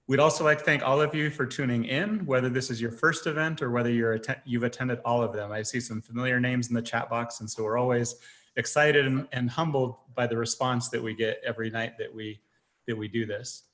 We'd also like to thank all of you for tuning in, whether this is your first event or whether you've attended all of them. I see some familiar names in the chat box, and so we're always excited and humbled by the response that we get every night that we do this.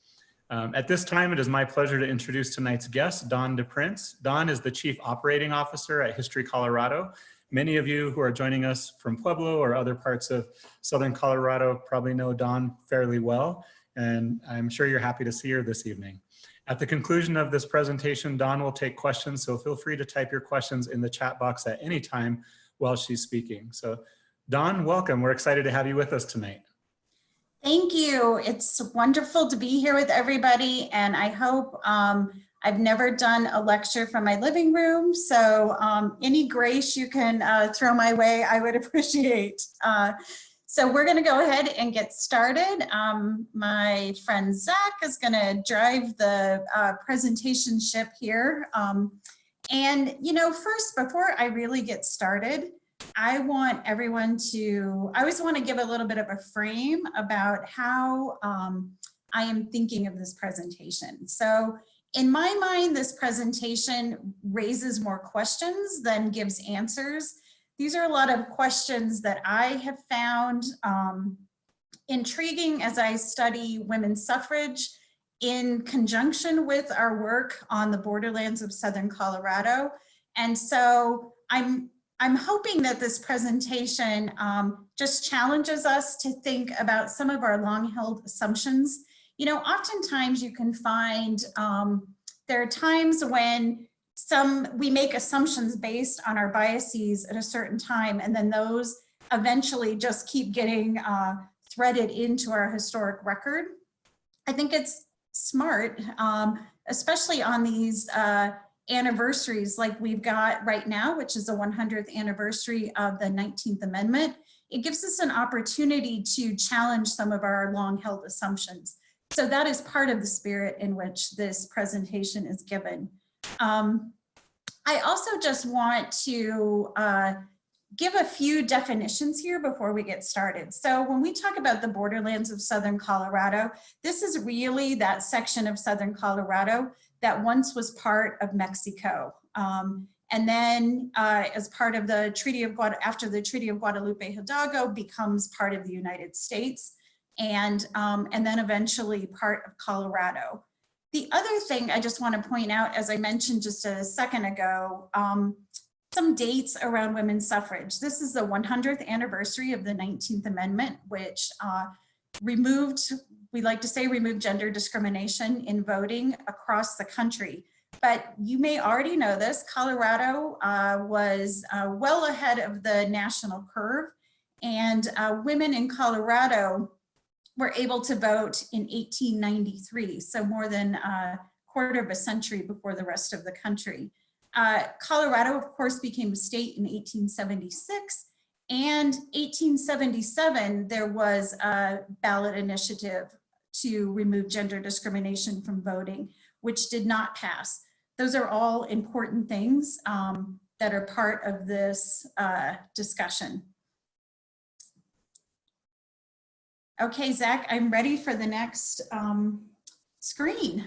At this time, it is my pleasure to introduce tonight's guest, Don DiPrince. Don is the Chief Operating Officer at History Colorado. Many of you who are joining us from Pueblo or other parts of Southern Colorado probably know Don fairly well, and I'm sure you're happy to see her this evening. At the conclusion of this presentation, Don will take questions, so feel free to type your questions in the chat box at any time while she's speaking. So Don, welcome. We're excited to have you with us tonight. Thank you. It's wonderful to be here with everybody, and I hope I've never done a lecture from my living room, so any grace you can throw my way, I would appreciate. So we're going to go ahead and get started. My friend Zach is going to drive the presentation ship here. And, you know, first, before I really get started, I want everyone to, I always want to give a little bit of a frame about how I am thinking of this presentation. So in my mind, this presentation raises more questions than gives answers. These are a lot of questions that I have found intriguing as I study women's suffrage in conjunction with our work on the borderlands of Southern Colorado. And so I'm hoping that this presentation just challenges us to think about some of our long-held assumptions. You know, oftentimes you can find there are times when we make assumptions based on our biases at a certain time, and then those eventually just keep getting threaded into our historic record. I think it's smart, especially on these anniversaries like we've got right now, which is the 100th anniversary of the 19th Amendment. It gives us an opportunity to challenge some of our long-held assumptions. So that is part of the spirit in which this presentation is given. I also just want to give a few definitions here before we get started. So when we talk about the borderlands of Southern Colorado, this is really that section of Southern Colorado that once was part of Mexico. And then as part of the Treaty of Gua, after the Treaty of Guadalupe Hidalgo becomes part of the United States, and then eventually part of Colorado. The other thing I just want to point out, as I mentioned just a second ago, some dates around women's suffrage. This is the 100th anniversary of the 19th Amendment, which removed, we like to say, removed gender discrimination in voting across the country. But you may already know this, Colorado was well ahead of the national curve, and women in Colorado were able to vote in 1893, so more than a quarter of a century before the rest of the country. Colorado, of course, became a state in 1876, and 1877, there was a ballot initiative to remove gender discrimination from voting, which did not pass. Those are all important things that are part of this discussion. Okay, Zach, I'm ready for the next screen.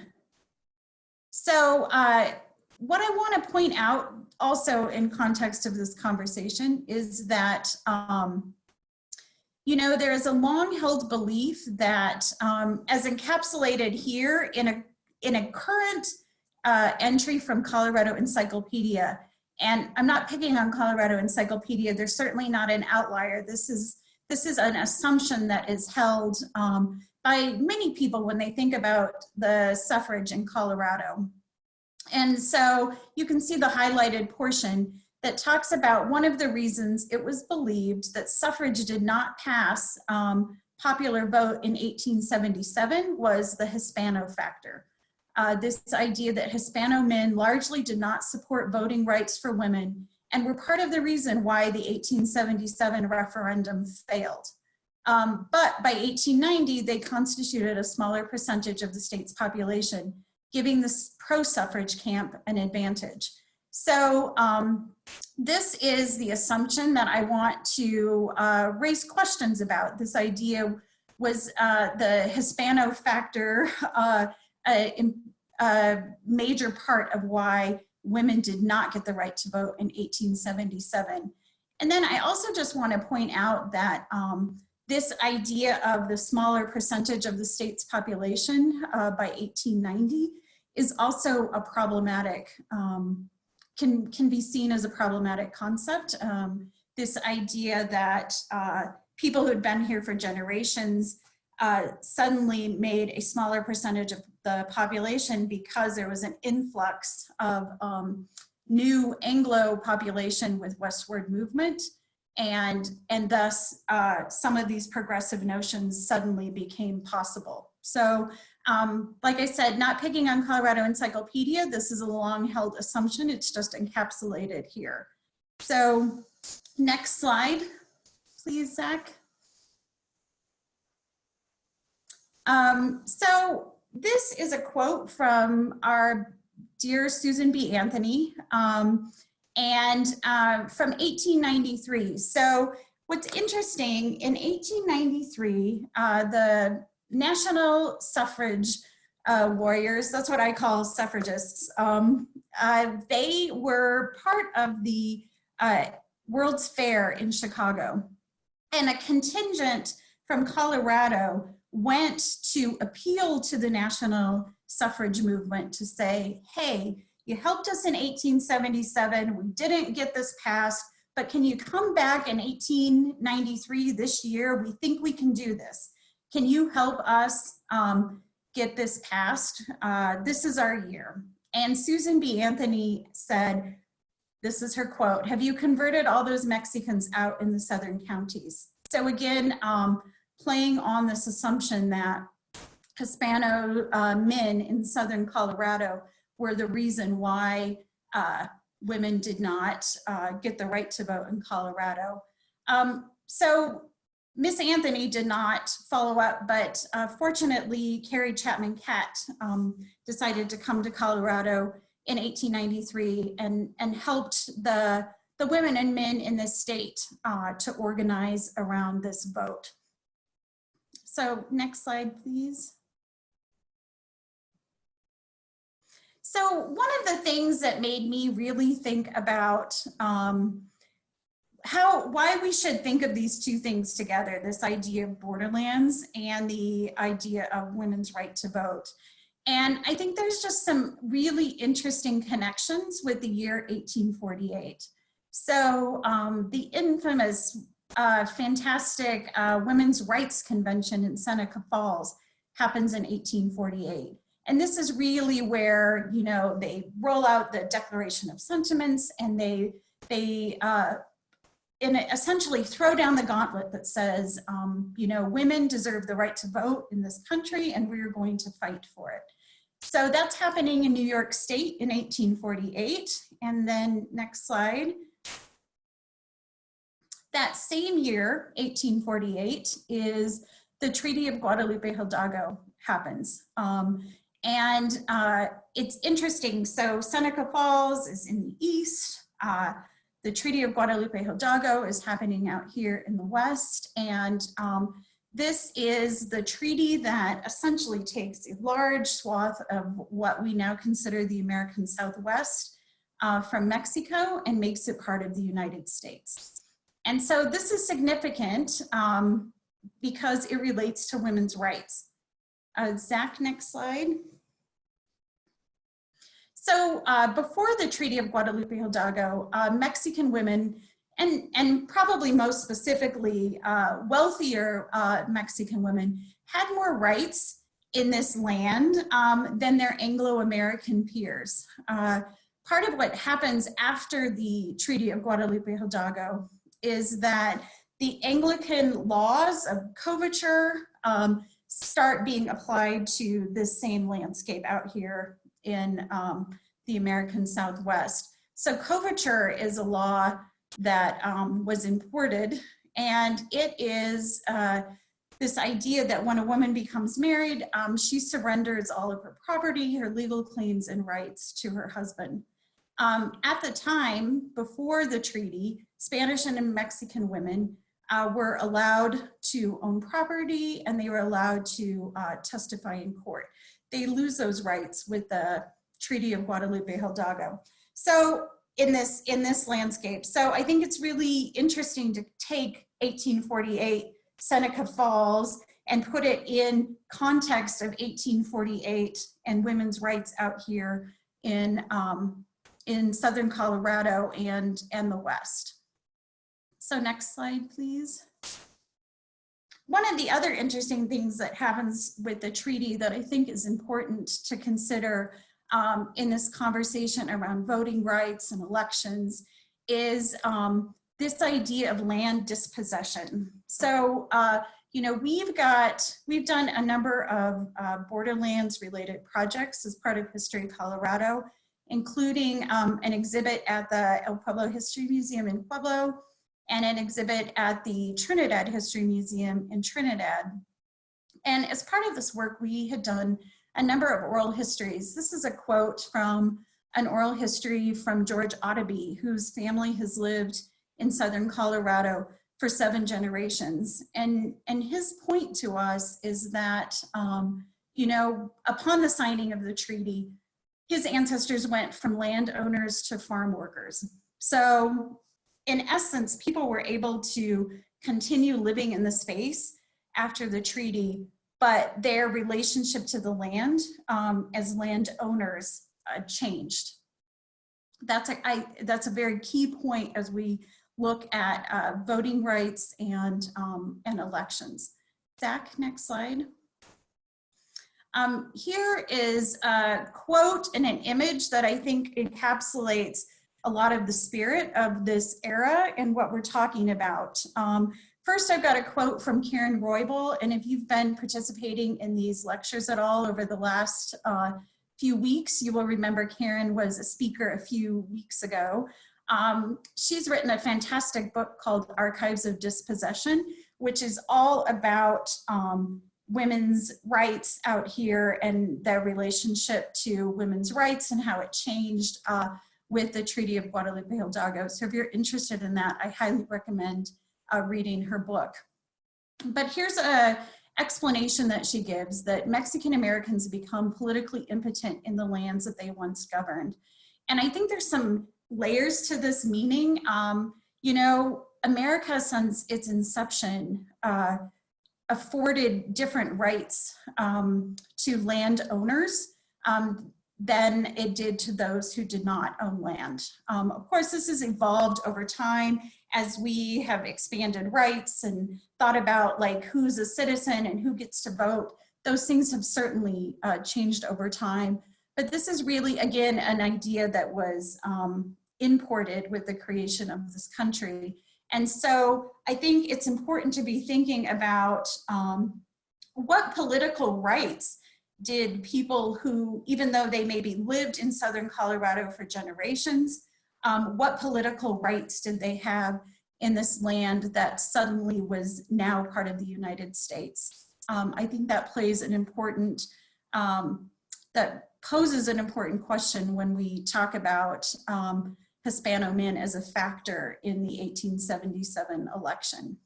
So what I want to point out also in context of this conversation is that, you know, there is a long-held belief that as encapsulated here in a current entry from Colorado Encyclopedia, and I'm not picking on Colorado Encyclopedia, they're certainly not an outlier. This is an assumption that is held by many people when they think about the suffrage in Colorado. And so you can see the highlighted portion that talks about one of the reasons it was believed that suffrage did not pass popular vote in 1877 was the Hispano factor. This idea that Hispano men largely did not support voting rights for women and were part of the reason why the 1877 referendum failed. But by 1890, they constituted a smaller percentage of the state's population, giving this pro-suffrage camp an advantage. So this is the assumption that I want to raise questions about. This idea was the Hispano factor a major part of why women did not get the right to vote in 1877. And then I also just want to point out that this idea of the smaller percentage of the state's population by 1890 is also a problematic, can be seen as a problematic concept. This idea that people who had been here for generations suddenly made a smaller percentage of the population because there was an influx of new Anglo population with westward movement, and thus some of these progressive notions suddenly became possible. So like I said, not picking on Colorado Encyclopedia, this is a long-held assumption, it's just encapsulated here. So next slide, please, Zach. So this is a quote from our dear Susan B. Anthony, and from 1893. So what's interesting, in 1893, the National Suffrage warriors, that's what I call suffragists, they were part of the World's Fair in Chicago. And a contingent from Colorado went to appeal to the national suffrage movement to say, hey, you helped us in 1877, we didn't get this passed, but can you come back in 1893 this year? We think we can do this. Can you help us get this passed? This is our year. And Susan B. Anthony said, this is her quote, "Have you converted all those Mexicans out in the southern counties?" So again, playing on this assumption that Hispano men in southern Colorado were the reason why women did not get the right to vote in Colorado. So Miss Anthony did not follow up, but fortunately, Carrie Chapman Catt decided to come to Colorado in 1893 and helped the women and men in this state to organize around this vote. So next slide, please. So one of the things that made me really think about why we should think of these two things together, this idea of borderlands and the idea of women's right to vote. And I think there's just some really interesting connections with the year 1848. So the infamous, fantastic Women's Rights Convention in Seneca Falls happens in 1848. And this is really where, you know, they roll out the Declaration of Sentiments, and they essentially throw down the gauntlet that says, you know, women deserve the right to vote in this country, and we're going to fight for it. So that's happening in New York State in 1848. And then next slide. That same year, 1848, is the Treaty of Guadalupe Hidalgo happens. And it's interesting. So Seneca Falls is in the east. The Treaty of Guadalupe Hidalgo is happening out here in the west. And this is the treaty that essentially takes a large swath of what we now consider the American Southwest from Mexico and makes it part of the United States. And so this is significant because it relates to women's rights. Zach, next slide. So before the Treaty of Guadalupe Hidalgo, Mexican women, and probably most specifically wealthier Mexican women, had more rights in this land than their Anglo-American peers. Part of what happens after the Treaty of Guadalupe Hidalgo is that the Anglican laws of coverture start being applied to this same landscape out here in the American Southwest. So coverture is a law that was imported, and it is this idea that when a woman becomes married, she surrenders all of her property, her legal claims and rights to her husband. At the time, before the treaty, Spanish and Mexican women were allowed to own property, and they were allowed to testify in court. they lose those rights with the Treaty of Guadalupe Hidalgo. So in this landscape, so I think it's really interesting to take 1848 Seneca Falls and put it in context of 1848 and women's rights out here in Southern Colorado and the West. So next slide, please. One of the other interesting things that happens with the treaty that I think is important to consider in this conversation around voting rights and elections is this idea of land dispossession. So, you know, we've done a number of Borderlands related projects as part of History Colorado, including an exhibit at the El Pueblo History Museum in Pueblo and an exhibit at the Trinidad History Museum in Trinidad. And as part of this work, we had done a number of oral histories. This is a quote from an oral history from George Otterby, whose family has lived in Southern Colorado for 7 generations. And his point to us is that, you know, upon the signing of the treaty, his ancestors went from landowners to farm workers. So in essence, people were able to continue living in the space after the treaty, but their relationship to the land as landowners changed. That's a very key point as we look at voting rights and elections. Zach, next slide. Here is a quote and an image that I think encapsulates a lot of the spirit of this era and what we're talking about. First, I've got a quote from Karen Roybal, and if you've been participating in these lectures at all over the last few weeks, you will remember Karen was a speaker a few weeks ago. She's written a fantastic book called Archives of Dispossession, which is all about women's rights out here and their relationship to women's rights and how it changed with the Treaty of Guadalupe Hidalgo. So if you're interested in that, I highly recommend reading her book. But here's a explanation that she gives, that Mexican Americans become politically impotent in the lands that they once governed. And I think there's some layers to this meaning. You know, America since its inception afforded different rights to landowners than it did to those who did not own land. Of course, this has evolved over time as we have expanded rights and thought about like who's a citizen and who gets to vote. Those things have certainly changed over time. But this is really, again, an idea that was imported with the creation of this country. And so I think it's important to be thinking about what political rights did people who, even though they maybe lived in Southern Colorado for generations, what political rights did they have in this land that suddenly was now part of the United States? I think that plays an important, that poses an important question when we talk about Hispano men as a factor in the 1877 election.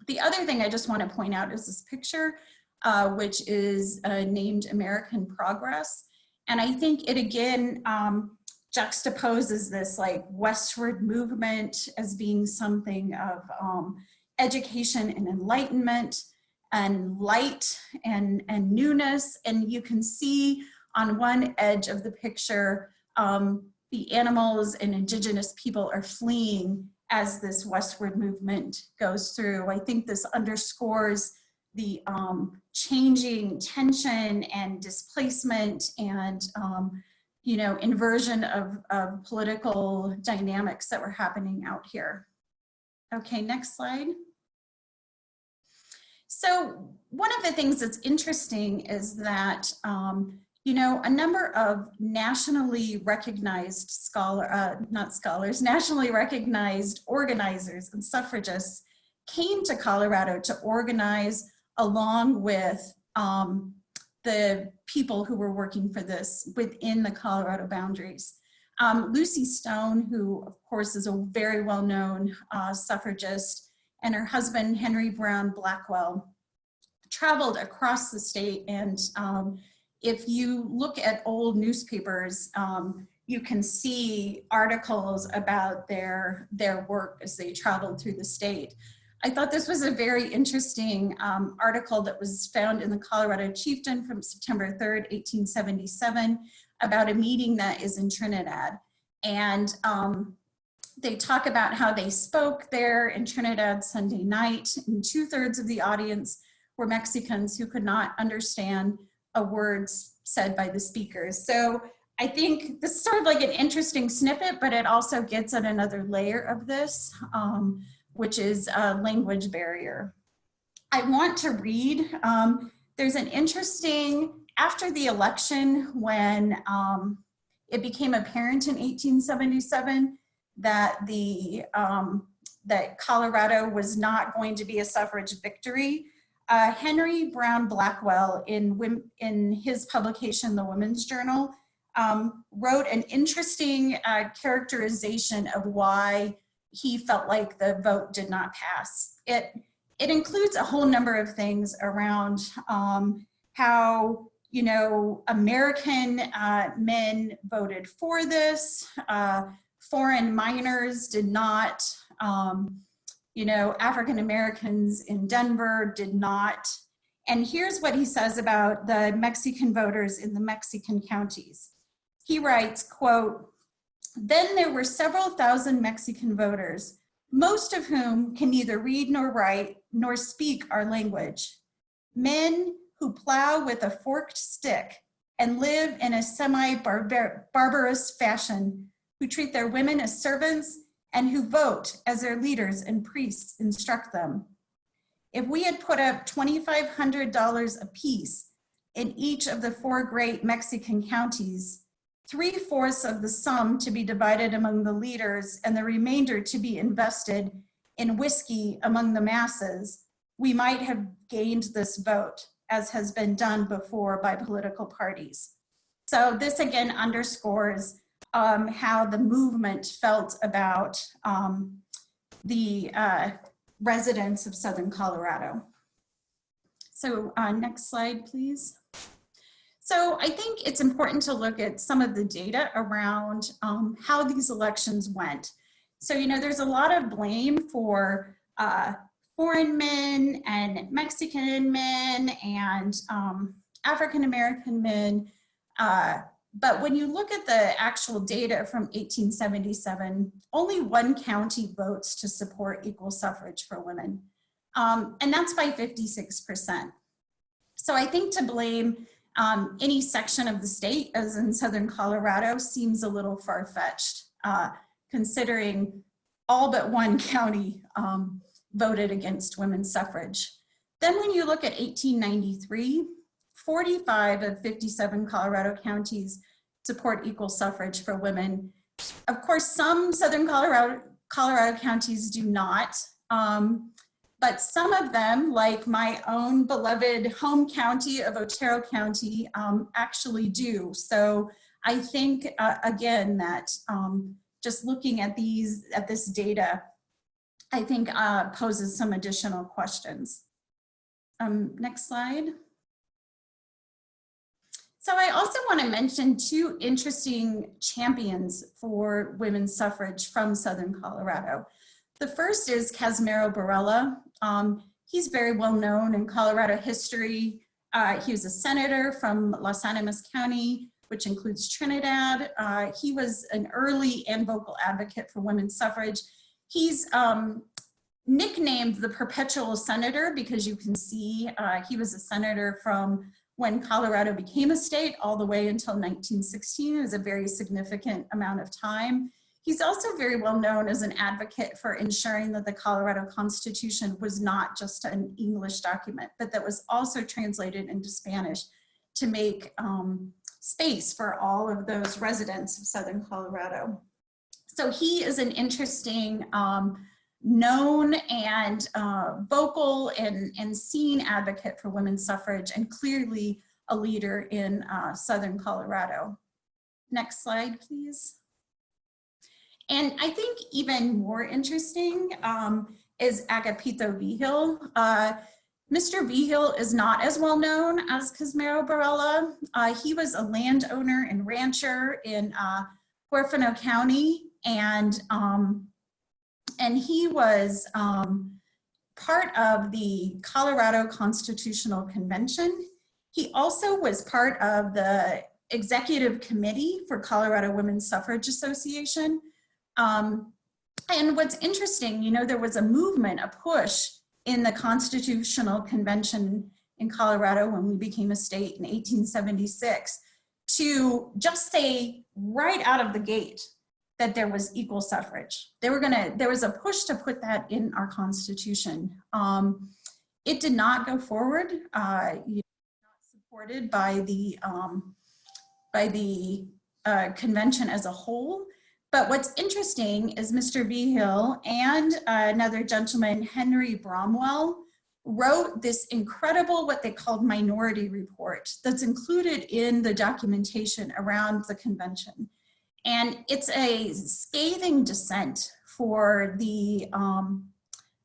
The other thing I just want to point out is this picture, which is named American Progress. And I think it again juxtaposes this like westward movement as being something of education and enlightenment and light and newness. And you can see on one edge of the picture, the animals and indigenous people are fleeing as this westward movement goes through. I think this underscores the changing tension and displacement and you know, inversion of political dynamics that were happening out here. Okay, next slide. So one of the things that's interesting is that you know, a number of nationally recognized nationally recognized organizers and suffragists came to Colorado to organize along with the people who were working for this within the Colorado boundaries. Lucy Stone, who of course is a very well-known suffragist, and her husband, Henry Brown Blackwell, traveled across the state and if you look at old newspapers, you can see articles about their work as they traveled through the state. I thought this was a very interesting article that was found in the Colorado Chieftain from September 3rd, 1877, about a meeting that is in Trinidad. And they talk about how they spoke there in Trinidad Sunday night, and 2/3 of the audience were Mexicans who could not understand a word said by the speakers. So I think this is sort of like an interesting snippet, but it also gets at another layer of this, which is a language barrier. I want to read, there's an interesting, after the election when it became apparent in 1877 that that Colorado was not going to be a suffrage victory, Henry Brown Blackwell in his publication, The Women's Journal, wrote an interesting characterization of why he felt like the vote did not pass. It includes a whole number of things around how, you know, American men voted for this, foreign minors did not, you know, African Americans in Denver did not. And here's what he says about the Mexican voters in the Mexican counties. He writes, quote, "Then there were several thousand Mexican voters, most of whom can neither read nor write nor speak our language. Men who plow with a forked stick and live in a semi-barbarous fashion, who treat their women as servants and who vote as their leaders and priests instruct them. If we had put up $2,500 apiece in each of the 4 great Mexican counties, 3/4 of the sum to be divided among the leaders and the remainder to be invested in whiskey among the masses, we might have gained this vote, as has been done before by political parties." So this again underscores how the movement felt about the residents of Southern Colorado. So next slide, please. So I think it's important to look at some of the data around how these elections went. So, you know, there's a lot of blame for foreign men and Mexican men and African-American men. But when you look at the actual data from 1877, only 1 county votes to support equal suffrage for women. And that's by 56%. So I think to blame any section of the state, as in Southern Colorado, seems a little far-fetched, considering all but 1 county voted against women's suffrage. Then when you look at 1893, 45 of 57 Colorado counties support equal suffrage for women. Of course, some Southern Colorado counties do not, but some of them, like my own beloved home county of Otero County, actually do. So I think, again, that just looking at this data, I think poses some additional questions. Next slide. So I also want to mention 2 interesting champions for women's suffrage from Southern Colorado. The first is Casimiro Barela. He's very well known in Colorado history. He was a senator from Las Animas County, which includes Trinidad. He was an early and vocal advocate for women's suffrage. He's nicknamed the Perpetual Senator because you can see he was a senator from when Colorado became a state all the way until 1916. It was a very significant amount of time. He's also very well known as an advocate for ensuring that the Colorado Constitution was not just an English document, but that was also translated into Spanish to make space for all of those residents of Southern Colorado. So he is an interesting, known and vocal and seen advocate for women's suffrage, and clearly a leader in Southern Colorado. Next slide, please. And I think even more interesting is Agapeto Vigil. Mr. Vigil is not as well known as Casimiro Barela. He was a landowner and rancher in Huerfano County, and he was part of the Colorado Constitutional Convention. He also was part of the executive committee for Colorado Women's Suffrage Association. And what's interesting, you know, there was a movement, a push in the Constitutional Convention in Colorado when we became a state in 1876 to just say right out of the gate that there was equal suffrage. There was a push to put that in our Constitution. It did not go forward, not supported by the convention as a whole. But what's interesting is Mr. Vigil and another gentleman, Henry Bromwell, wrote this incredible, what they called minority report that's included in the documentation around the convention. And it's a scathing dissent for the,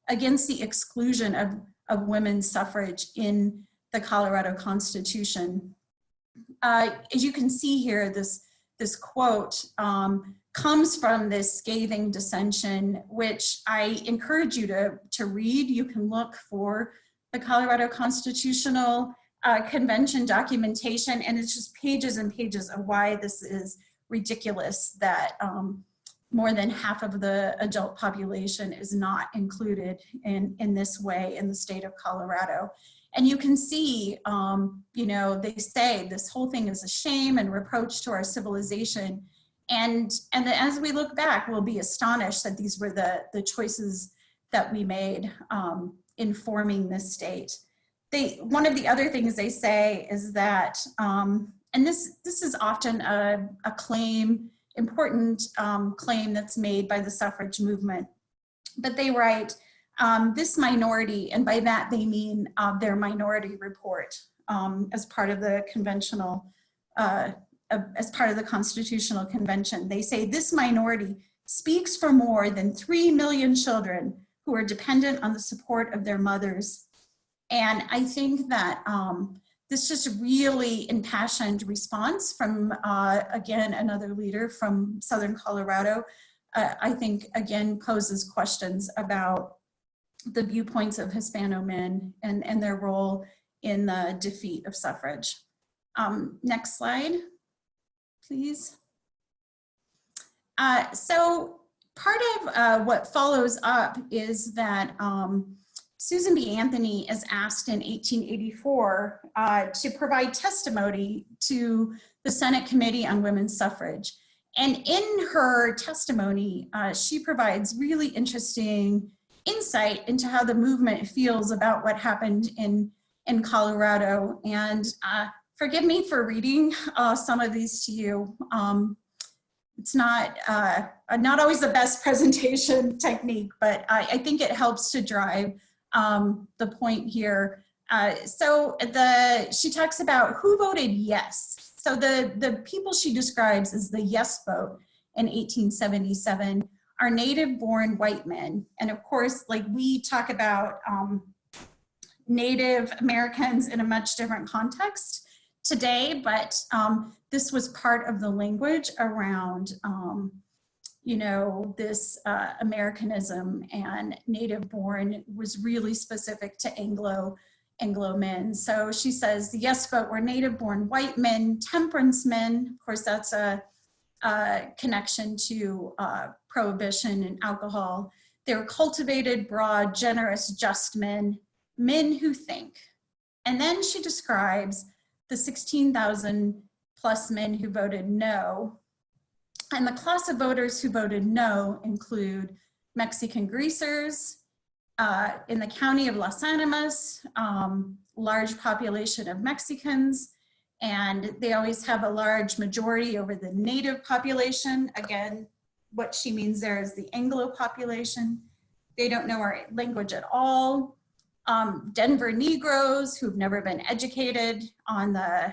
against the exclusion of women's suffrage in the Colorado Constitution. As you can see here, this quote comes from this scathing dissension, which I encourage you to read. You can look for the Colorado Constitutional Convention documentation, and it's just pages and pages of why this is ridiculous that more than half of the adult population is not included in this way in the state of Colorado. And you can see, you know, they say this whole thing is a shame and reproach to our civilization. And as we look back, we'll be astonished that these were the choices that we made in forming this state. One of the other things they say is that, and this is often a claim, important claim that's made by the suffrage movement, but they write, this minority, and by that they mean their minority report as part of the conventional, as part of the Constitutional Convention. They say this minority speaks for more than 3 million children who are dependent on the support of their mothers. And I think that this just really impassioned response from, again, another leader from Southern Colorado, I think, again, poses questions about the viewpoints of Hispano men and their role in the defeat of suffrage. Next slide, please. So part of what follows up is that Susan B. Anthony is asked in 1884 to provide testimony to the Senate Committee on Women's Suffrage. And in her testimony, she provides really interesting insight into how the movement feels about what happened in Colorado. And forgive me for reading some of these to you. It's not always the best presentation technique, but I think it helps to drive the point here. So she talks about who voted yes. So the people she describes as the yes vote in 1877 are native-born white men. And of course, like we talk about Native Americans in a much different context today, but this was part of the language around you know, this Americanism, and native-born was really specific to Anglo men. So she says the yes vote were native-born white men, temperance men. Of course, that's a connection to prohibition and alcohol. They were cultivated, broad, generous, just men who think. And then she describes the 16,000 plus men who voted no. And the class of voters who voted no include Mexican greasers in the county of Las Animas, large population of Mexicans, and they always have a large majority over the native population. Again, what she means there is the Anglo population. They don't know our language at all. Denver Negroes who've never been educated on the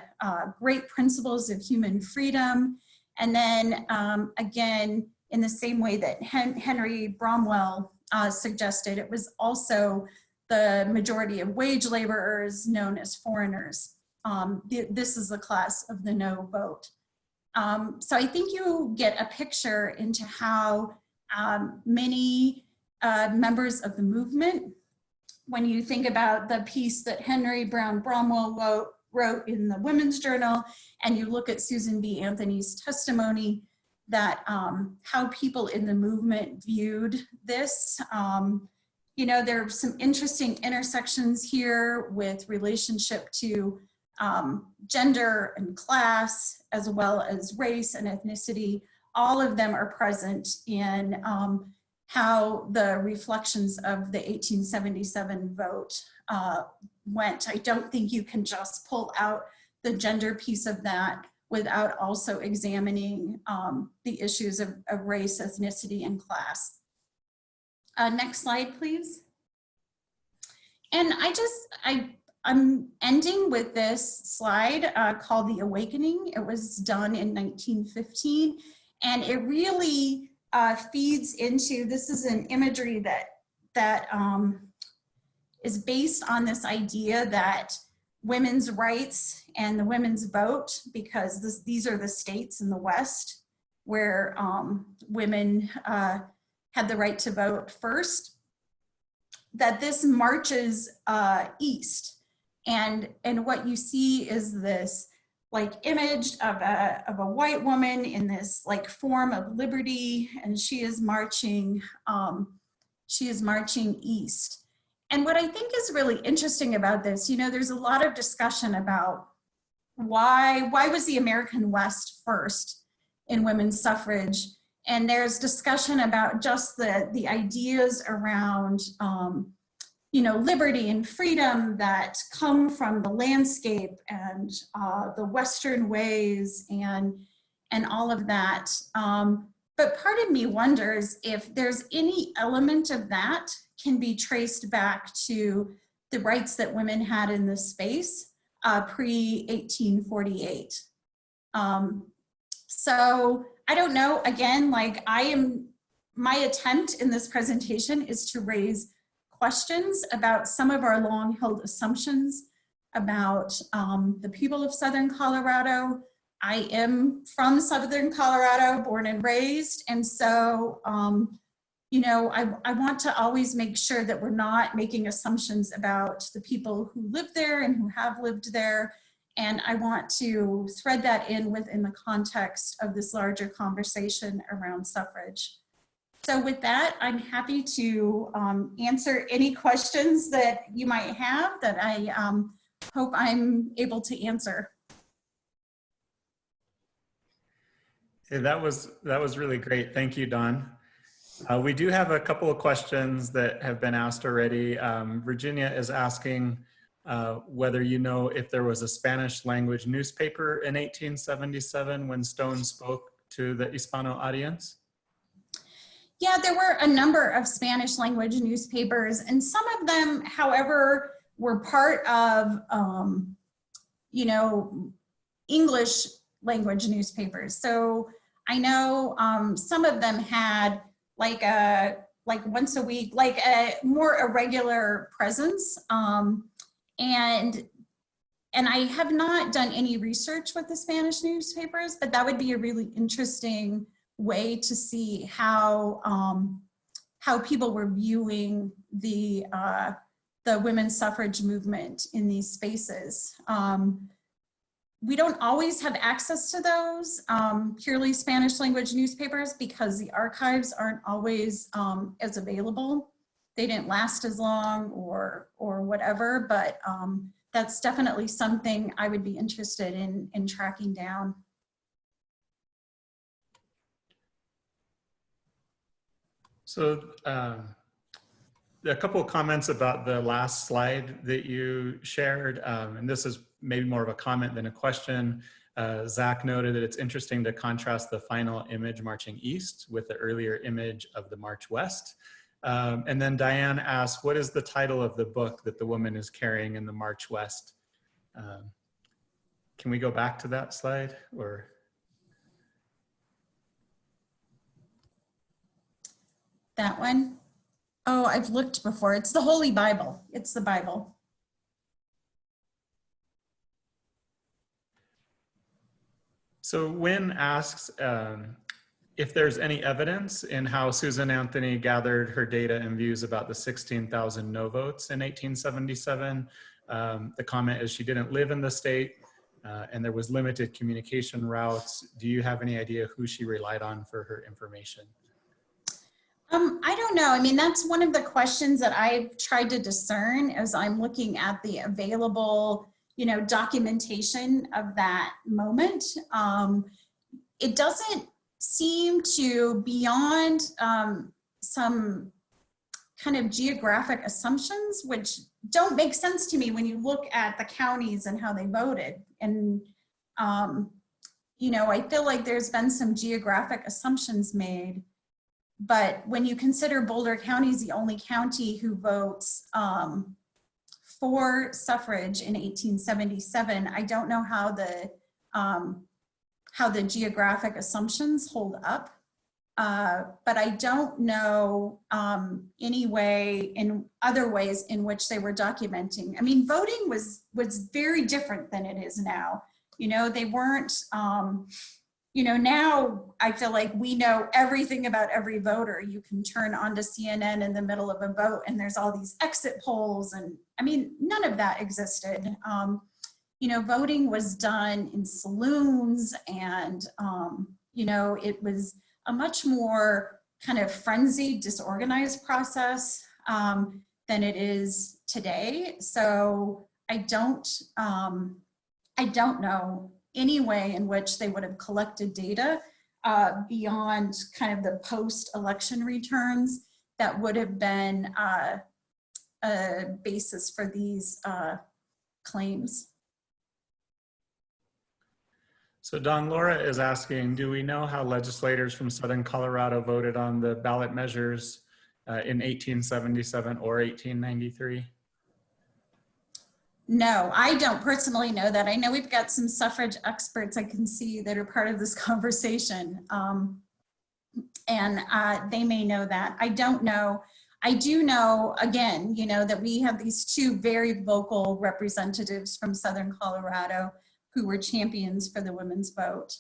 great principles of human freedom. And then again, in the same way that Henry Bromwell suggested, it was also the majority of wage laborers known as foreigners. This is the class of the no vote. So I think you get a picture into how many members of the movement, when you think about the piece that Henry Brown Bromwell wrote in the Women's Journal, and you look at Susan B. Anthony's testimony, that how people in the movement viewed this. You know, there are some interesting intersections here with relationship to gender and class, as well as race and ethnicity. All of them are present in how the reflections of the 1877 vote went. I don't think you can just pull out the gender piece of that without also examining the issues of race, ethnicity, and class. Next slide, please. And I'm ending with this slide called The Awakening. It was done in 1915, and it really feeds into, this is an imagery that is based on this idea that women's rights and the women's vote, because these are the states in the West where women had the right to vote first, that this marches east. And what you see is this like image of a white woman in this like form of liberty, and she is marching east. And what I think is really interesting about this, you know, there's a lot of discussion about why was the American West first in women's suffrage? And there's discussion about just the ideas around, you know, liberty and freedom that come from the landscape and the Western ways and all of that. But part of me wonders if there's any element of that can be traced back to the rights that women had in this space pre-1848. So I don't know, again, like my attempt in this presentation is to raise questions about some of our long-held assumptions about the people of Southern Colorado. I am from Southern Colorado, born and raised, and so, you know, I want to always make sure that we're not making assumptions about the people who live there and who have lived there, and I want to thread that in within the context of this larger conversation around suffrage. So with that, I'm happy to answer any questions that you might have that I hope I'm able to answer. Hey, that was really great. Thank you, Dawn. We do have a couple of questions that have been asked already. Virginia is asking whether you know if there was a Spanish language newspaper in 1877 when Stone spoke to the Hispano audience. Yeah, there were a number of Spanish language newspapers, and some of them, however, were part of, you know, English language newspapers. So I know some of them had like once a week, like a more irregular presence. And I have not done any research with the Spanish newspapers, but that would be a really interesting way to see how people were viewing the women's suffrage movement in these spaces. We don't always have access to those purely Spanish language newspapers because the archives aren't always as available. They didn't last as long or whatever, but that's definitely something I would be interested in tracking down. So a couple of comments about the last slide that you shared, and this is maybe more of a comment than a question. Zach noted that it's interesting to contrast the final image marching east with the earlier image of the march west. And then Diane asked, what is the title of the book that the woman is carrying in the march west? Can we go back to that slide or? That one? Oh, I've looked before. It's the Holy Bible. It's the Bible. So Wynn asks if there's any evidence in how Susan Anthony gathered her data and views about the 16,000 no votes in 1877. The comment is she didn't live in the state and there was limited communication routes. Do you have any idea who she relied on for her information? I don't know. I mean, that's one of the questions that I've tried to discern as I'm looking at the available, documentation of that moment. It doesn't seem to, beyond some kind of geographic assumptions, which don't make sense to me when you look at the counties and how they voted. And, I feel like there's been some geographic assumptions made. But when you consider Boulder County is the only county who votes for suffrage in 1877, I don't know how the geographic assumptions hold up. But I don't know in other ways in which they were documenting. I mean, voting was very different than it is now. They weren't, now I feel like we know everything about every voter. You can turn on to CNN in the middle of a vote and there's all these exit polls. And I mean, none of that existed. Voting was done in saloons and, it was a much more kind of frenzied, disorganized process than it is today. So I don't know any way in which they would have collected data beyond kind of the post-election returns that would have been a basis for these claims. So Don, Laura is asking, do we know how legislators from Southern Colorado voted on the ballot measures in 1877 or 1893? No, I don't personally know that. I know we've got some suffrage experts I can see that are part of this conversation. And they may know that. I don't know. I do know, again, that we have these two very vocal representatives from Southern Colorado who were champions for the women's vote.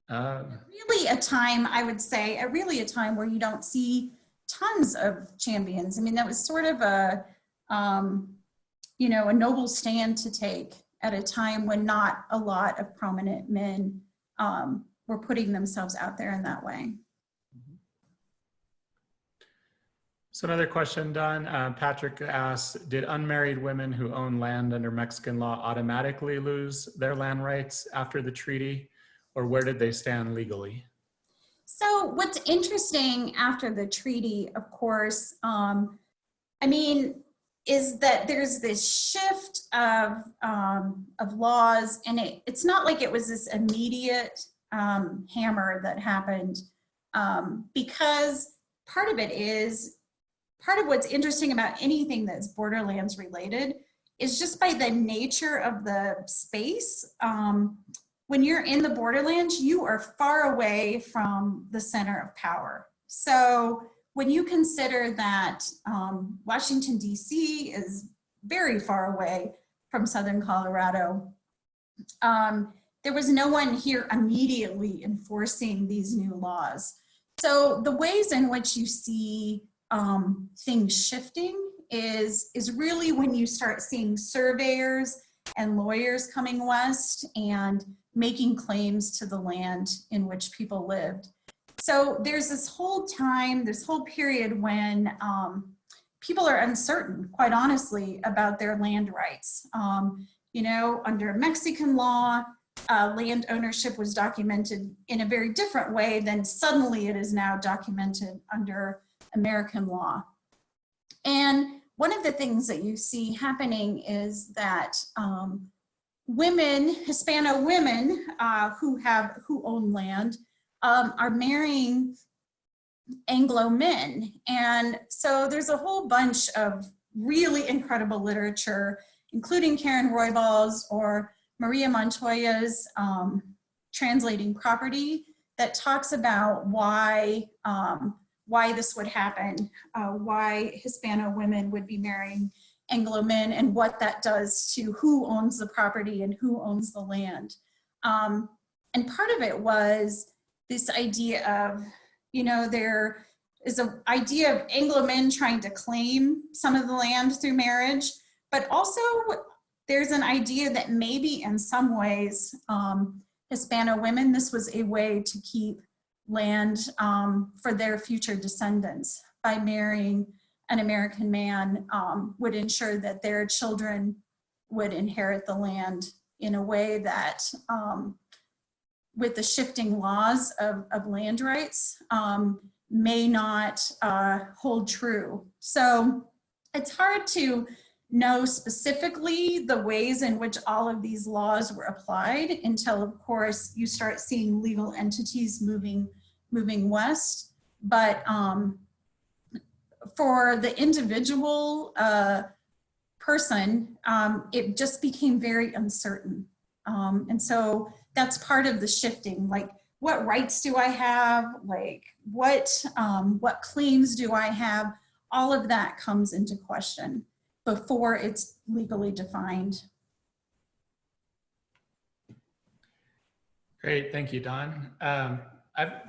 Really a time, I would say, really a time where you don't see tons of champions. I mean, that was sort of a noble stand to take at a time when not a lot of prominent men were putting themselves out there in that way. So another question, Don. Patrick asks, did unmarried women who own land under Mexican law automatically lose their land rights after the treaty, or where did they stand legally? So what's interesting after the treaty, of course, is that there's this shift of laws, and it's not like it was this immediate hammer that happened, because part of what's interesting about anything that's Borderlands related is just by the nature of the space. When you're in the borderlands, you are far away from the center of power. So when you consider that Washington, D.C. is very far away from Southern Colorado, there was no one here immediately enforcing these new laws. So the ways in which you see things shifting is really when you start seeing surveyors and lawyers coming west and making claims to the land in which people lived. So there's this whole period when people are uncertain, quite honestly, about their land rights. Under Mexican law, land ownership was documented in a very different way than suddenly it is now documented under American law. And one of the things that you see happening is that Hispano women who own land are marrying Anglo men. And so there's a whole bunch of really incredible literature, including Karen Royball's or Maria Montoya's Translating Property, that talks about why this would happen, why Hispano women would be marrying Anglo men, and what that does to who owns the property and who owns the land. And part of it was this idea of, there is an idea of Anglo men trying to claim some of the land through marriage, but also there's an idea that maybe in some ways, Hispano women, this was a way to keep land for their future descendants. By marrying an American man would ensure that their children would inherit the land in a way that, with the shifting laws of land rights, may not hold true. So it's hard to know specifically the ways in which all of these laws were applied until, of course, you start seeing legal entities moving west. But for the individual person, it just became very uncertain. And so that's part of the shifting, like, what rights do I have? Like, what claims do I have? All of that comes into question before it's legally defined. Great, thank you, Dawn.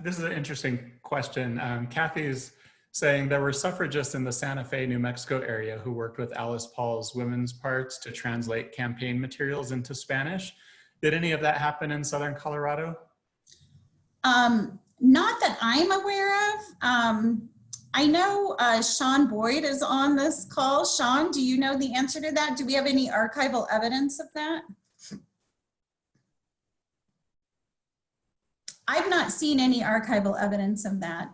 This is an interesting question. Kathy's saying there were suffragists in the Santa Fe, New Mexico area who worked with Alice Paul's women's parts to translate campaign materials into Spanish. Did any of that happen in Southern Colorado? Not that I'm aware of. I know Sean Boyd is on this call. Sean, do you know the answer to that? Do we have any archival evidence of that? I've not seen any archival evidence of that.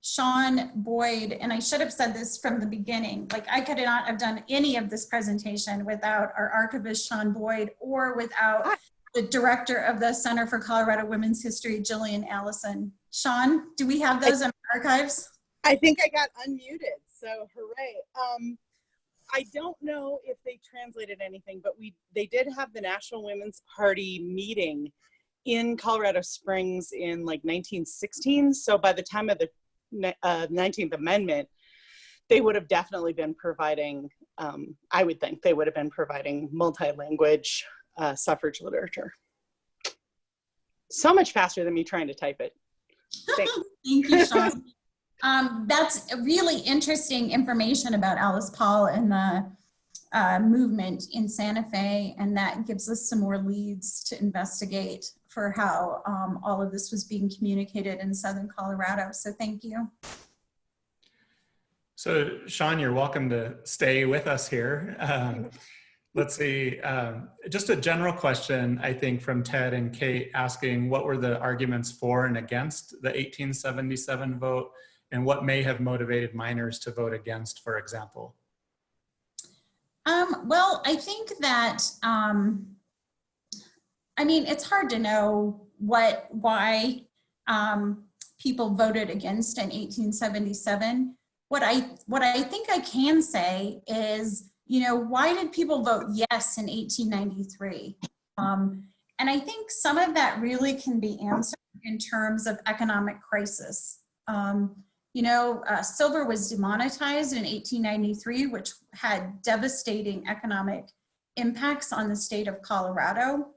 Sean Boyd, and I should have said this from the beginning, like, I could not have done any of this presentation without our archivist, Sean Boyd, or without the director of the Center for Colorado Women's History, Jillian Allison. Sean, do we have those in archives? I think I got unmuted, so hooray. I don't know if they translated anything, but they did have the National Women's Party meeting in Colorado Springs in like 1916. So by the time of the 19th Amendment, they would have definitely been providing, I would think they would have been providing multi-language suffrage literature. So much faster than me trying to type it. Thanks. Thank you, Sean. That's really interesting information about Alice Paul and the movement in Santa Fe, and that gives us some more leads to investigate for how all of this was being communicated in Southern Colorado. So thank you. So Sean, you're welcome to stay with us here. Let's see, just a general question, I think, from Ted and Kate asking what were the arguments for and against the 1877 vote, and what may have motivated minors to vote against, for example? Well, I think that, I mean, it's hard to know why people voted against in 1877. What I think I can say is, why did people vote yes in 1893? And I think some of that really can be answered in terms of economic crisis. Silver was demonetized in 1893, which had devastating economic impacts on the state of Colorado.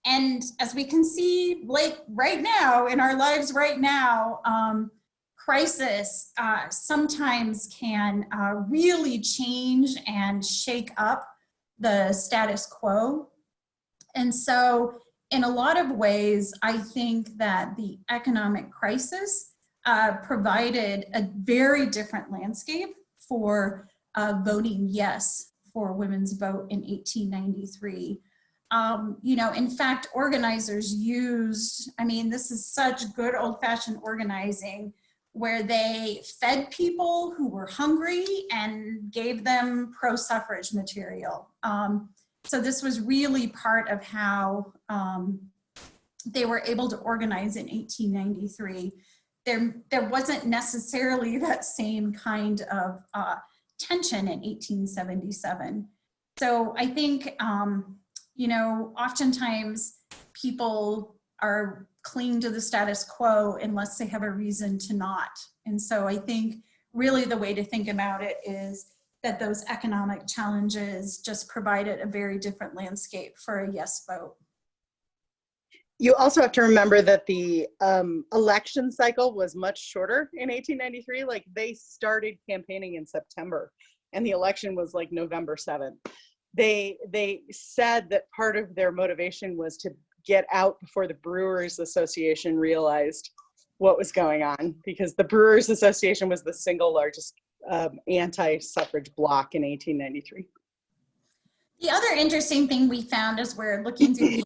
And as we can see, like right now, in our lives right now, crisis sometimes can really change and shake up the status quo. And so in a lot of ways, I think that the economic crisis provided a very different landscape for voting yes for women's vote in 1893. In fact, organizers used, this is such good old-fashioned organizing, where they fed people who were hungry and gave them pro-suffrage material. So this was really part of how they were able to organize in 1893. There wasn't necessarily that same kind of tension in 1877. So I think, oftentimes people are clinging to the status quo unless they have a reason to not. And so I think really the way to think about it is that those economic challenges just provided a very different landscape for a yes vote. You also have to remember that the election cycle was much shorter in 1893. Like they started campaigning in September and the election was like November 7th. They said that part of their motivation was to get out before the Brewers Association realized what was going on, because the Brewers Association was the single largest anti-suffrage bloc in 1893. The other interesting thing we found as we're looking through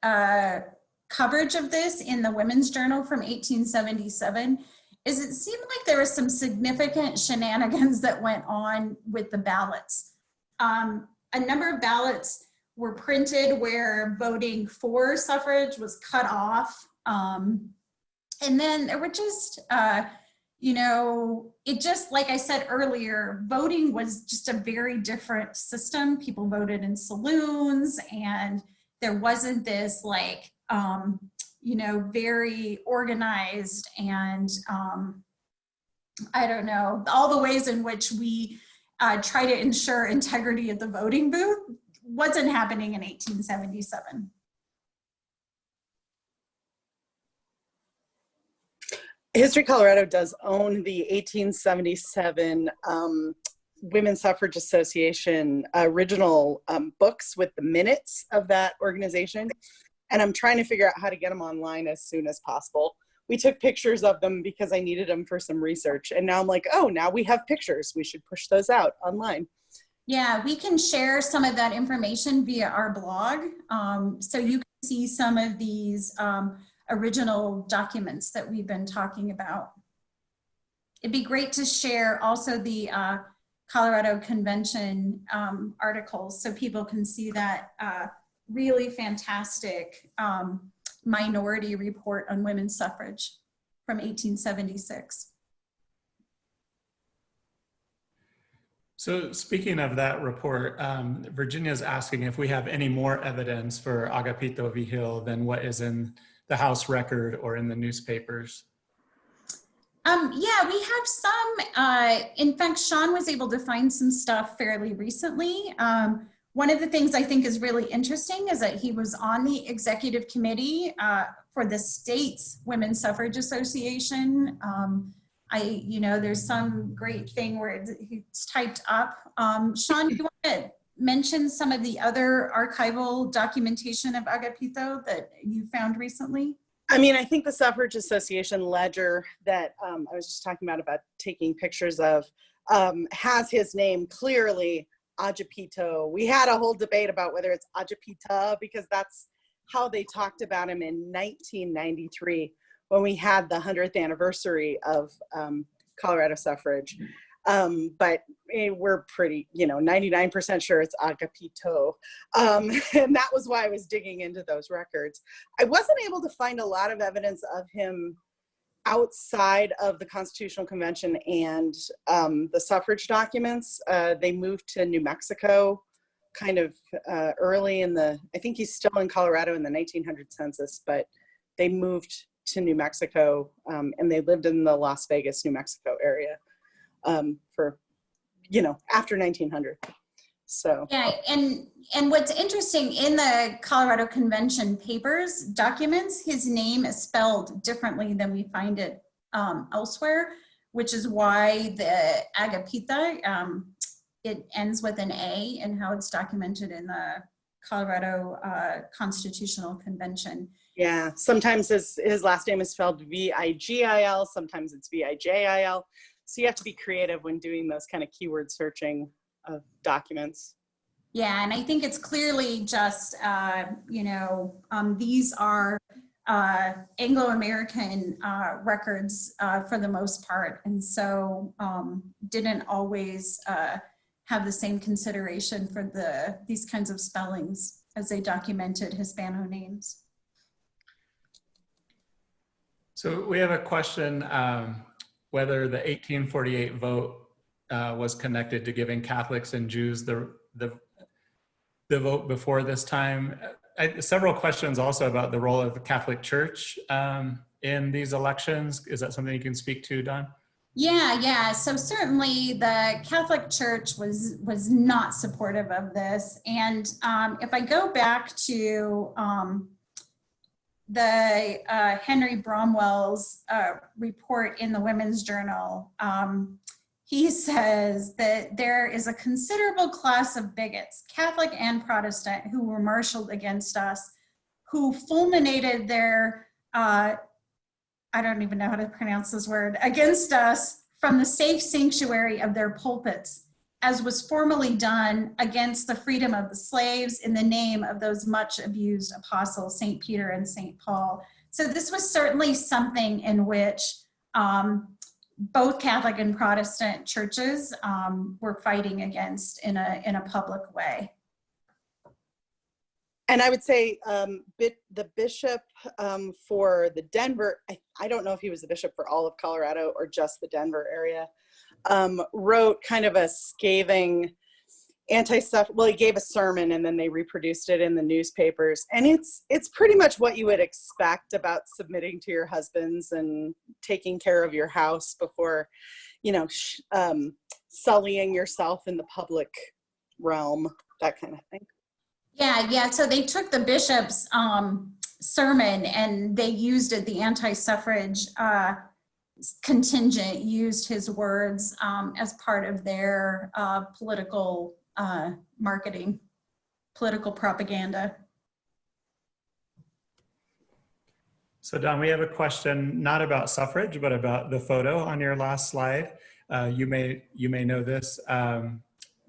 the coverage of this in the Women's Journal from 1877 is it seemed like there was some significant shenanigans that went on with the ballots. A number of ballots were printed where voting for suffrage was cut off. And then there were just, you know, it just, like I said earlier, voting was just a very different system. People voted in saloons and there wasn't this like, you know, very organized and I don't know, all the ways in which we try to ensure integrity at the voting booth wasn't happening in 1877. History Colorado does own the 1877 Women's Suffrage Association original books with the minutes of that organization. And I'm trying to figure out how to get them online as soon as possible. We took pictures of them because I needed them for some research. And now I'm like, oh, now we have pictures. We should push those out online. Yeah, we can share some of that information via our blog. So you can see some of these original documents that we've been talking about. It'd be great to share also the Colorado Convention articles so people can see that really fantastic minority report on women's suffrage from 1876. So speaking of that report, Virginia's asking if we have any more evidence for Agapeto Vigil than what is in the House record or in the newspapers. Yeah, we have some. In fact, Sean was able to find some stuff fairly recently. One of the things I think is really interesting is that he was on the executive committee for the state's Women's Suffrage Association. You know, there's some great thing where it's typed up. Sean, do you want to mention some of the other archival documentation of Agapeto that you found recently? I mean, I think the Suffrage Association ledger that I was just talking about taking pictures of has his name clearly, Agapeto. We had a whole debate about whether it's Agapita because that's how they talked about him in 1993 when we had the 100th anniversary of Colorado suffrage. But we're pretty, 99% sure it's Agapeto. And that was why I was digging into those records. I wasn't able to find a lot of evidence of him outside of the Constitutional Convention and the suffrage documents. They moved to New Mexico kind of early in I think he's still in Colorado in the 1900 census, but they moved to New Mexico and they lived in the Las Vegas, New Mexico area for, after 1900. So yeah, and what's interesting in the Colorado Convention papers documents, his name is spelled differently than we find it elsewhere, which is why the Agapita it ends with an A in how it's documented in the Colorado Constitutional Convention. Yeah, sometimes his last name is spelled Vigil, sometimes it's Vijil. So you have to be creative when doing those kind of keyword searching of documents. Yeah, and I think it's clearly just, these are Anglo-American records for the most part, and so didn't always have the same consideration for these kinds of spellings as they documented Hispano names. So we have a question whether the 1848 vote was connected to giving Catholics and Jews the vote before this time. several questions also about the role of the Catholic Church in these elections. Is that something you can speak to, Don? Yeah. So certainly the Catholic Church was not supportive of this. And if I go back to the Henry Bromwell's report in the Women's Journal, he says that there is a considerable class of bigots, Catholic and Protestant, who were marshaled against us, who fulminated their I don't even know how to pronounce this word, against us from the safe sanctuary of their pulpits, as was formerly done against the freedom of the slaves in the name of those much abused apostles, St. Peter and St. Paul. So this was certainly something in which both Catholic and Protestant churches were fighting against in a public way. And I would say the bishop for the Denver, I don't know if he was the bishop for all of Colorado or just the Denver area, wrote kind of a scathing anti-stuff. Well, he gave a sermon and then they reproduced it in the newspapers. And it's pretty much what you would expect about submitting to your husbands and taking care of your house before, sullying yourself in the public realm, that kind of thing. Yeah. So they took the bishop's sermon and they used it, the anti-suffrage contingent used his words as part of their political marketing, political propaganda. So Don, we have a question not about suffrage, but about the photo on your last slide. You may know this.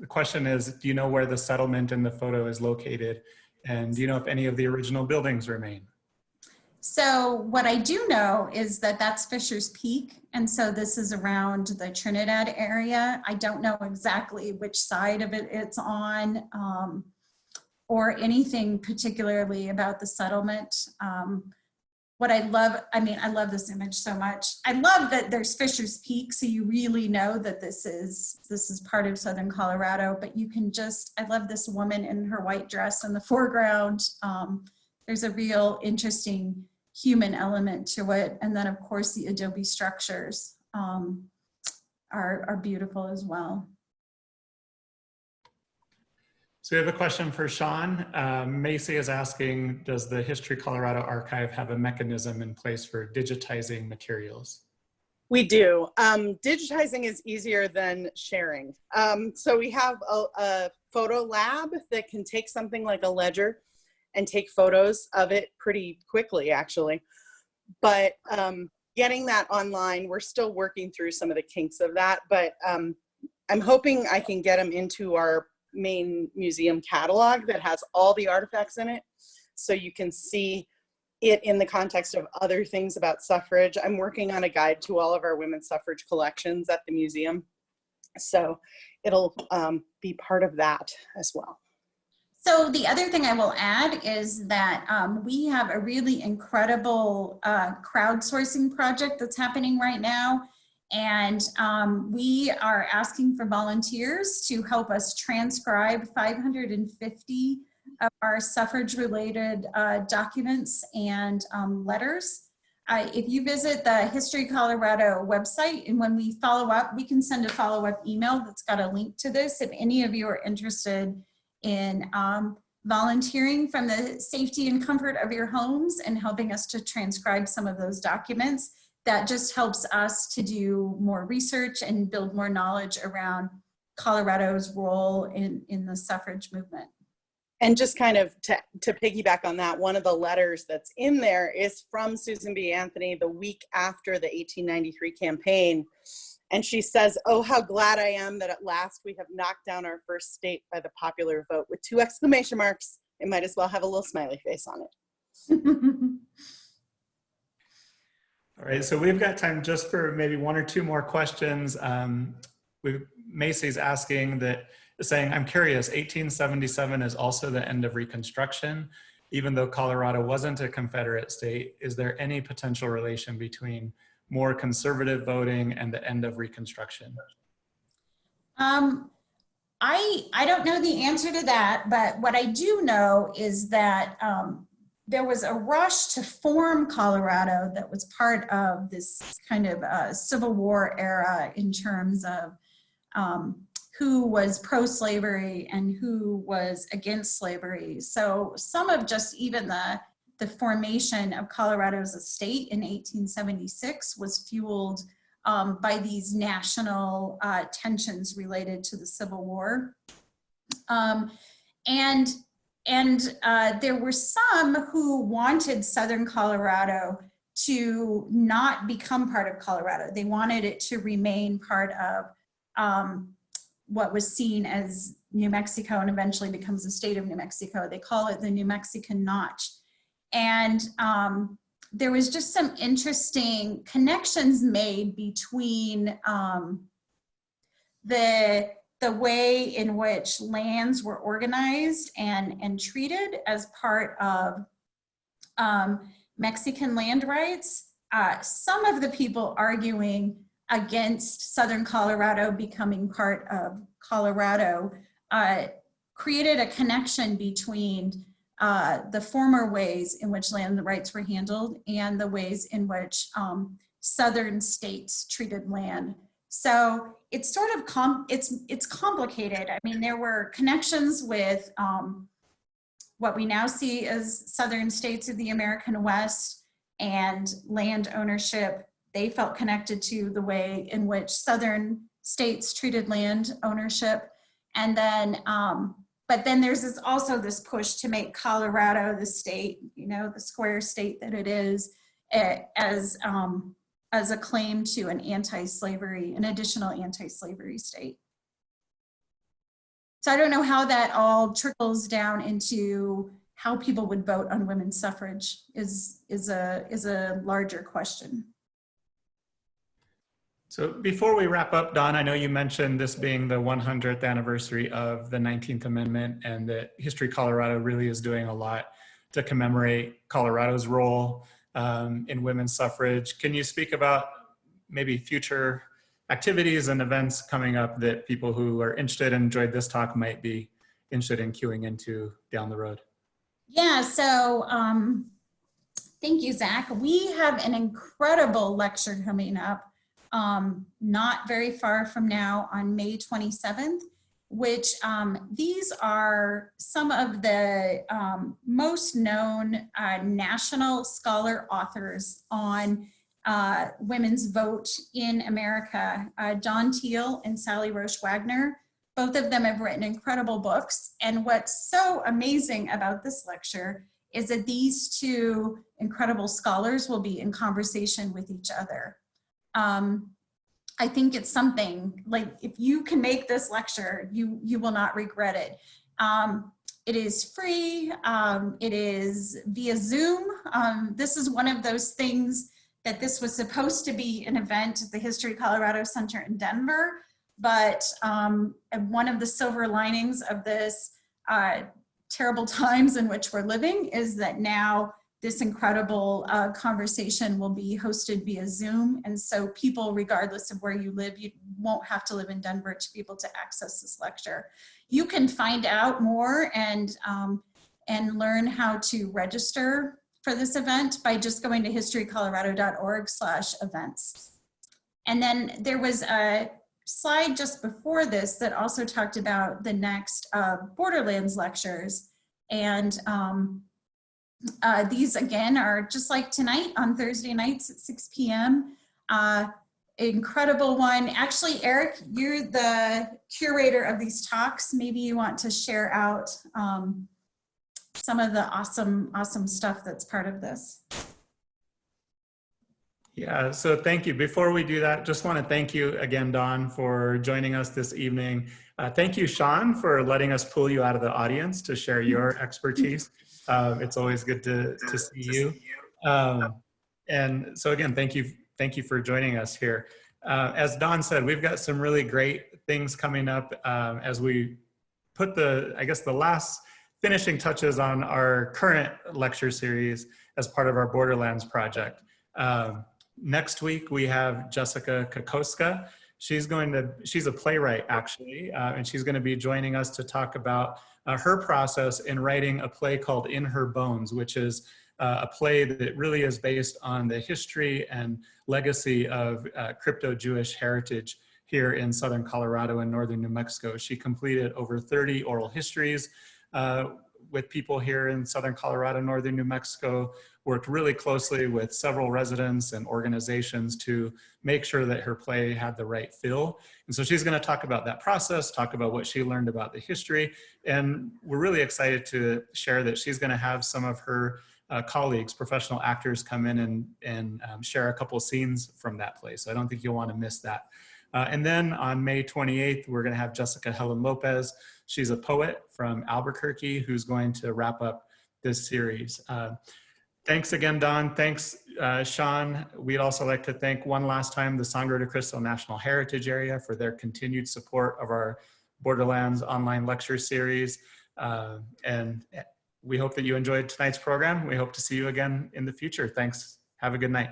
The question is, do you know where the settlement in the photo is located? And do you know if any of the original buildings remain? So what I do know is that that's Fisher's Peak. And so this is around the Trinidad area. I don't know exactly which side of it it's on or anything particularly about the settlement. What I love this image so much. I love that there's Fisher's Peak, so you really know that this is part of Southern Colorado, but you can I love this woman in her white dress in the foreground. There's a real interesting human element to it. And then of course the adobe structures are beautiful as well. So we have a question for Sean. Macy is asking, does the History Colorado Archive have a mechanism in place for digitizing materials? We do. Digitizing is easier than sharing. So we have a photo lab that can take something like a ledger and take photos of it pretty quickly, actually. But getting that online, we're still working through some of the kinks of that, but I'm hoping I can get them into our main museum catalog that has all the artifacts in it, so you can see it in the context of other things about suffrage. I'm working on a guide to all of our women's suffrage collections at the museum, so it'll be part of that as well. So the other thing I will add is that we have a really incredible crowdsourcing project that's happening right now. And we are asking for volunteers to help us transcribe 550 of our suffrage-related documents and letters. If you visit the History Colorado website, and when we follow up, we can send a follow-up email that's got a link to this. If any of you are interested in volunteering from the safety and comfort of your homes and helping us to transcribe some of those documents, that just helps us to do more research and build more knowledge around Colorado's role in the suffrage movement. And just kind of to piggyback on that, one of the letters that's in there is from Susan B. Anthony the week after the 1893 campaign. And she says, "Oh, how glad I am that at last we have knocked down our first state by the popular vote," with 2 exclamation marks. It might as well have a little smiley face on it. All right, so we've got time just for maybe 1 or 2 more questions. Macy's saying, I'm curious, 1877 is also the end of Reconstruction. Even though Colorado wasn't a Confederate state, is there any potential relation between more conservative voting and the end of Reconstruction? I don't know the answer to that, but what I do know is that there was a rush to form Colorado that was part of this kind of Civil War era in terms of who was pro-slavery and who was against slavery. So some of just even the formation of Colorado as a state in 1876 was fueled by these national tensions related to the Civil War. And there were some who wanted Southern Colorado to not become part of Colorado. They wanted it to remain part of what was seen as New Mexico and eventually becomes the state of New Mexico. They call it the New Mexican Notch. And there was just some interesting connections made between the way in which lands were organized and treated as part of Mexican land rights. Some of the people arguing against Southern Colorado becoming part of Colorado created a connection between the former ways in which land rights were handled and the ways in which Southern states treated land. So it's sort of it's complicated. I mean, there were connections with what we now see as Southern states of the American West and land ownership. They felt connected to the way in which Southern states treated land ownership. And then, but then there's also this push to make Colorado the state, you know, the square state that it is, as a claim to an additional anti-slavery state. So I don't know how that all trickles down into how people would vote on women's suffrage is a larger question. So before we wrap up, Dawn, I know you mentioned this being the 100th anniversary of the 19th Amendment and that History Colorado really is doing a lot to commemorate Colorado's role in women's suffrage. Can you speak about maybe future activities and events coming up that people who are interested and enjoyed this talk might be interested in queuing into down the road? Yeah, so thank you, Zach. We have an incredible lecture coming up not very far from now on May 27th, which these are some of the most known national scholar authors on women's vote in America. Dawn Teal and Sally Roche Wagner, both of them have written incredible books. And what's so amazing about this lecture is that these two incredible scholars will be in conversation with each other. I think it's something like, if you can make this lecture, you will not regret it. It is free, it is via Zoom. This is one of those things that this was supposed to be an event at the History Colorado Center in Denver, but one of the silver linings of this terrible times in which we're living is that now this incredible conversation will be hosted via Zoom. And so people, regardless of where you live, you won't have to live in Denver to be able to access this lecture. You can find out more and learn how to register for this event by just going to historycolorado.org/events. And then there was a slide just before this that also talked about the next Borderlands lectures. And these again are just like tonight on Thursday nights at 6 p.m. Incredible one. Actually, Eric, you're the curator of these talks. Maybe you want to share out some of the awesome stuff that's part of this. Yeah, so thank you. Before we do that, just want to thank you again, Dawn, for joining us this evening. Thank you, Sean, for letting us pull you out of the audience to share your expertise. It's always good to see you. And so again, thank you for joining us here. As Dawn said, we've got some really great things coming up as we put the last finishing touches on our current lecture series as part of our Borderlands project. Next week, we have Jessica Kokoska, She's a playwright actually, and she's going to be joining us to talk about her process in writing a play called In Her Bones, which is a play that really is based on the history and legacy of crypto-Jewish heritage here in Southern Colorado and Northern New Mexico. She completed over 30 oral histories with people here in Southern Colorado, Northern New Mexico, worked really closely with several residents and organizations to make sure that her play had the right feel. And so she's going to talk about that process, talk about what she learned about the history. And we're really excited to share that she's going to have some of her colleagues, professional actors, come in and share a couple scenes from that play. So I don't think you'll want to miss that. And then on May 28th, we're going to have Jessica Helen Lopez. She's a poet from Albuquerque who's going to wrap up this series. Thanks again, Don. Thanks, Sean. We'd also like to thank one last time the Sangre de Cristo National Heritage Area for their continued support of our Borderlands online lecture series. And we hope that you enjoyed tonight's program. We hope to see you again in the future. Thanks. Have a good night.